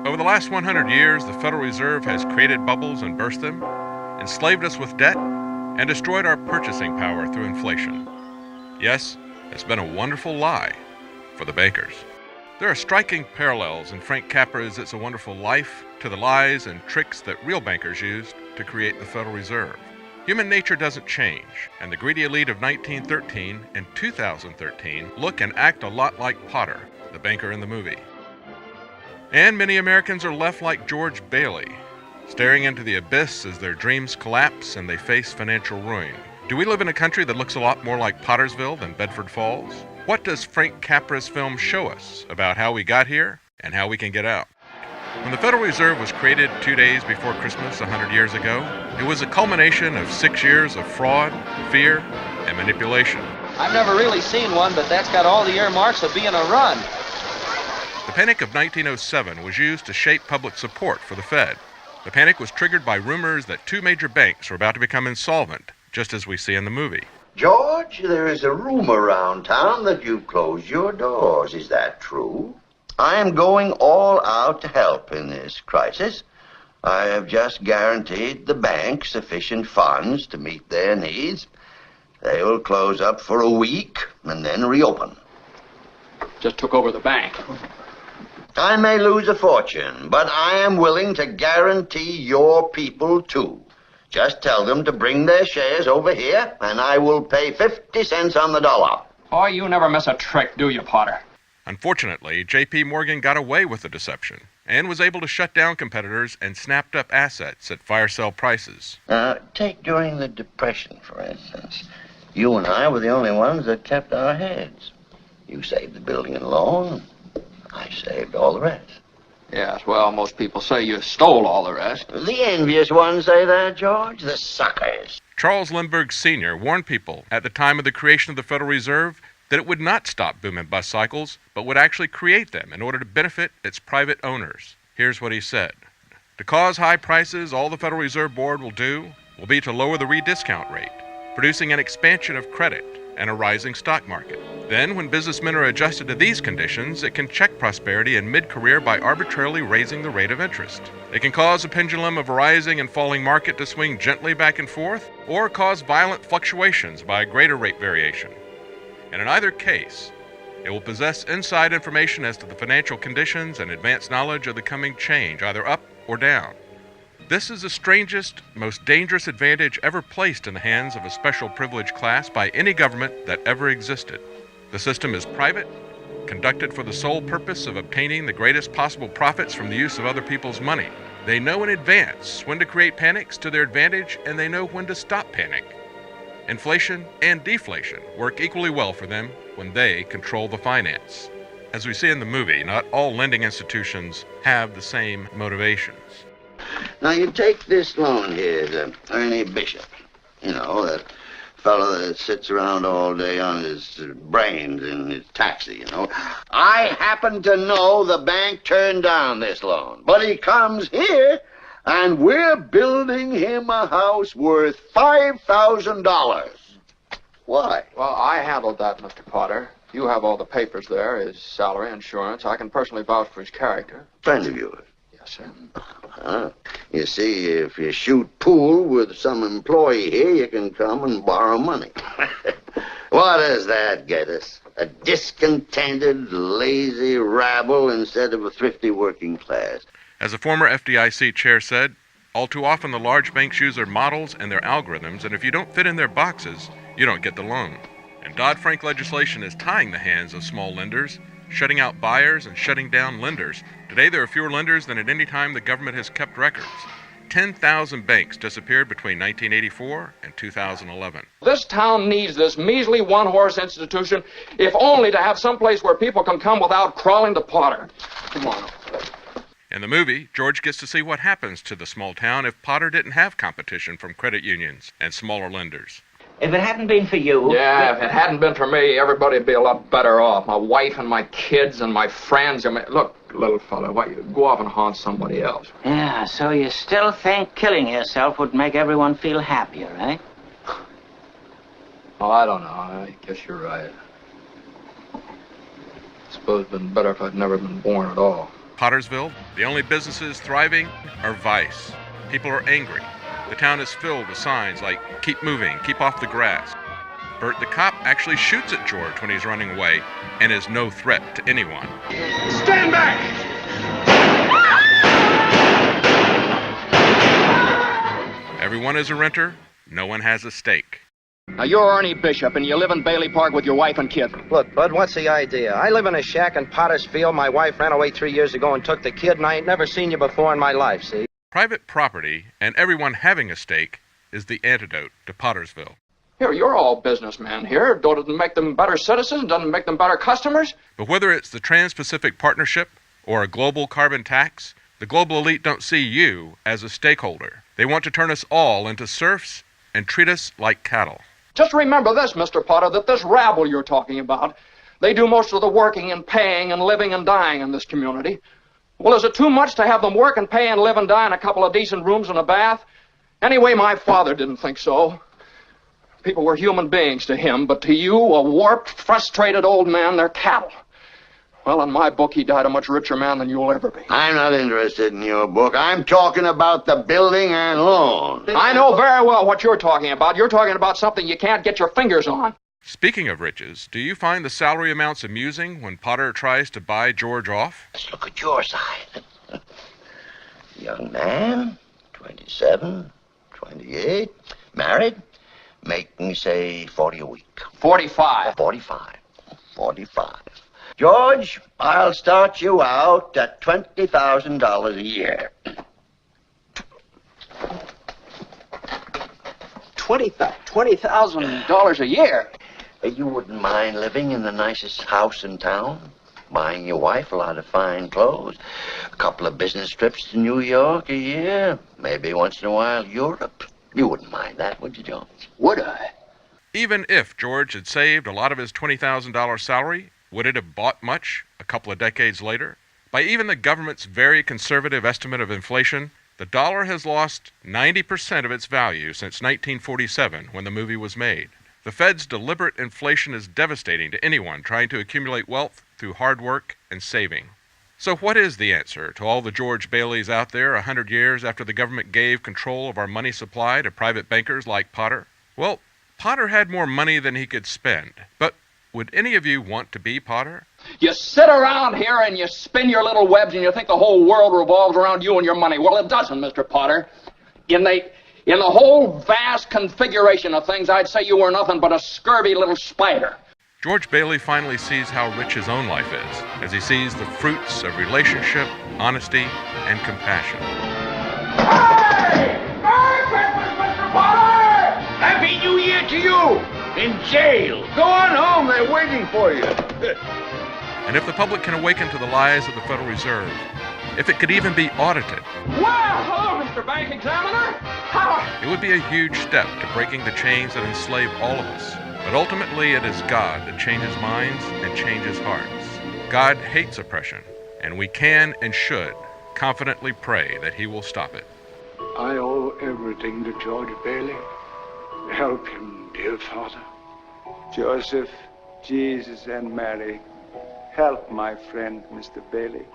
Over the last 100 years, the Federal Reserve has created bubbles and burst them, enslaved us with debt, and destroyed our purchasing power through inflation. Yes, it's been a wonderful lie for the bankers. There are striking parallels in Frank Capra's It's a Wonderful Life to the lies and tricks that real bankers used to create the Federal Reserve. Human nature doesn't change, and the greedy elite of 1913 and 2013 look and act a lot like Potter, the banker in the movie. And many Americans are left like George Bailey, staring into the abyss as their dreams collapse and they face financial ruin. Do we live in a country that looks a lot more like Pottersville than Bedford Falls? What does Frank Capra's film show us about how we got here and how we can get out? When the Federal Reserve was created 2 days before Christmas 100 years ago, it was a culmination of 6 years of fraud, fear, and manipulation. I've never really seen one, but that's got all the earmarks of being a run. The Panic of 1907 was used to shape public support for the Fed. The panic was triggered by rumors that 2 major banks were about to become insolvent, just as we see in the movie. George, there is a rumor around town that you've closed your doors. Is that true? I am going all out to help in this crisis. I have just guaranteed the bank sufficient funds to meet their needs. They will close up for a week and then reopen. Just took over the bank. I may lose a fortune, but I am willing to guarantee your people too. Just tell them to bring their shares over here, and I will pay 50 cents on the dollar. Oh, you never miss a trick, do you, Potter? Unfortunately, J.P. Morgan got away with the deception and was able to shut down competitors and snapped up assets at fire sale prices. Take during the Depression, for instance. You and I were the only ones that kept our heads. You saved the building and loan. I saved all the rest. Yes, well, most people say you stole all the rest. The envious ones say that, George. The suckers. Charles Lindbergh Sr. warned people at the time of the creation of the Federal Reserve that it would not stop boom and bust cycles, but would actually create them in order to benefit its private owners. Here's what he said. To cause high prices, all the Federal Reserve Board will do will be to lower the rediscount rate, producing an expansion of credit and a rising stock market. Then, when businessmen are adjusted to these conditions, it can check prosperity in mid-career by arbitrarily raising the rate of interest. It can cause a pendulum of a rising and falling market to swing gently back and forth, or cause violent fluctuations by a greater rate variation. And in either case, it will possess inside information as to the financial conditions and advanced knowledge of the coming change, either up or down. This is the strangest, most dangerous advantage ever placed in the hands of a special privileged class by any government that ever existed. The system is private, conducted for the sole purpose of obtaining the greatest possible profits from the use of other people's money. They know in advance when to create panics to their advantage, and they know when to stop panic. Inflation and deflation work equally well for them when they control the finance. As we see in the movie, not all lending institutions have the same motivations. Now, you take this loan here to Ernie Bishop. You know, that fellow that sits around all day on his brains in his taxi, you know. I happen to know the bank turned down this loan, but he comes here, and we're building him a house worth $5,000. Why? Well, I handled that, Mr. Potter. You have all the papers there, his salary, insurance. I can personally vouch for his character. Friend of yours? Yes, sir. You see, if you shoot pool with some employee here, you can come and borrow money. What does that get us? A discontented, lazy rabble instead of a thrifty working class. As a former FDIC chair said, all too often the large banks use their models and their algorithms, and if you don't fit in their boxes, you don't get the loan. And Dodd-Frank legislation is tying the hands of small lenders, shutting out buyers and shutting down lenders. Today there are fewer lenders than at any time the government has kept records. 10,000 banks disappeared between 1984 and 2011. This town needs this measly one-horse institution, if only to have some place where people can come without crawling to Potter. Come on. In the movie, George gets to see what happens to the small town if Potter didn't have competition from credit unions and smaller lenders. If it hadn't been for you... Yeah, if it hadn't been for me, everybody would be a lot better off. My wife and my kids and my friends. Look, little fella, why you go off and haunt somebody else? Yeah, so you still think killing yourself would make everyone feel happier, eh? Oh, I don't know. I guess you're right. I suppose it'd been better if I'd never been born at all. Pottersville, the only businesses thriving are Vice. People are angry. The town is filled with signs like, keep moving, keep off the grass. Bert the cop actually shoots at George when he's running away and is no threat to anyone. Stand back! Everyone is a renter. No one has a stake. Now, you're Ernie Bishop, and you live in Bailey Park with your wife and kid. Look, Bud, what's the idea? I live in a shack in Pottersfield. My wife ran away 3 years ago and took the kid, and I ain't never seen you before in my life, see? Private property and everyone having a stake is the antidote to Pottersville. Here, you're all businessmen here. Doesn't it make them better citizens? Doesn't it make them better customers? But whether it's the Trans-Pacific Partnership or a global carbon tax, the global elite don't see you as a stakeholder. They want to turn us all into serfs and treat us like cattle. Just remember this, Mr. Potter, that this rabble you're talking about, they do most of the working and paying and living and dying in this community. Well, is it too much to have them work and pay and live and die in a couple of decent rooms and a bath? Anyway, my father didn't think so. People were human beings to him, but to you, a warped, frustrated old man, they're cattle. Well, in my book, he died a much richer man than you'll ever be. I'm not interested in your book. I'm talking about the building and loan. I know very well what you're talking about. You're talking about something you can't get your fingers on. Speaking of riches, do you find the salary amounts amusing when Potter tries to buy George off? Let's look at your side. Young man, 27, 28, married, making, say, 40 a week. 45. 45. George, I'll start you out at $20,000 a year. $20,000 a year? You wouldn't mind living in the nicest house in town? Buying your wife a lot of fine clothes? A couple of business trips to New York a year? Maybe once in a while Europe? You wouldn't mind that, would you, George? Would I? Even if George had saved a lot of his $20,000 salary, would it have bought much a couple of decades later? By even the government's very conservative estimate of inflation, the dollar has lost 90% of its value since 1947, when the movie was made. The Fed's deliberate inflation is devastating to anyone trying to accumulate wealth through hard work and saving. So what is the answer to all the George Baileys out there 100 years after the government gave control of our money supply to private bankers like Potter? Well, Potter had more money than he could spend, but would any of you want to be Potter? You sit around here and you spin your little webs and you think the whole world revolves around you and your money. Well, it doesn't, Mr. Potter. In the whole vast configuration of things, I'd say you were nothing but a scurvy little spider. George Bailey finally sees how rich his own life is, as he sees the fruits of relationship, honesty, and compassion. Hey! Merry Christmas, Mr. Potter! Happy New Year to you! In jail. Go on home, they're waiting for you. And if the public can awaken to the lies of the Federal Reserve, if it could even be audited, Well, hello, Mr. Bank Examiner. it would be a huge step to breaking the chains that enslave all of us. But ultimately, it is God that changes minds and changes hearts. God hates oppression, and we can and should confidently pray that He will stop it. I owe everything to George Bailey. Help him, dear Father. Joseph, Jesus, and Mary, help my friend, Mr. Bailey.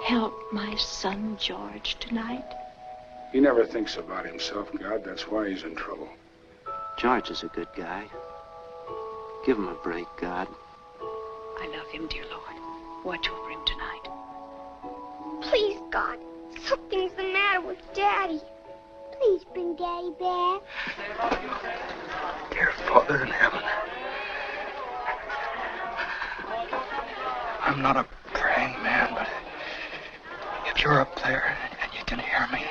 Help my son George tonight. He never thinks about himself, God. That's why he's in trouble. George is a good guy. Give him a break, God. I love him, dear Lord. Watch over him tonight. Please, God, something's the matter with Daddy. Please bring Daddy back. Dear Father in heaven, I'm not a praying man, but if you're up there and you can hear me,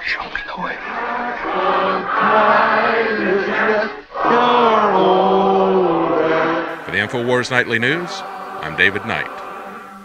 show me the way. For the InfoWars Nightly News, I'm David Knight.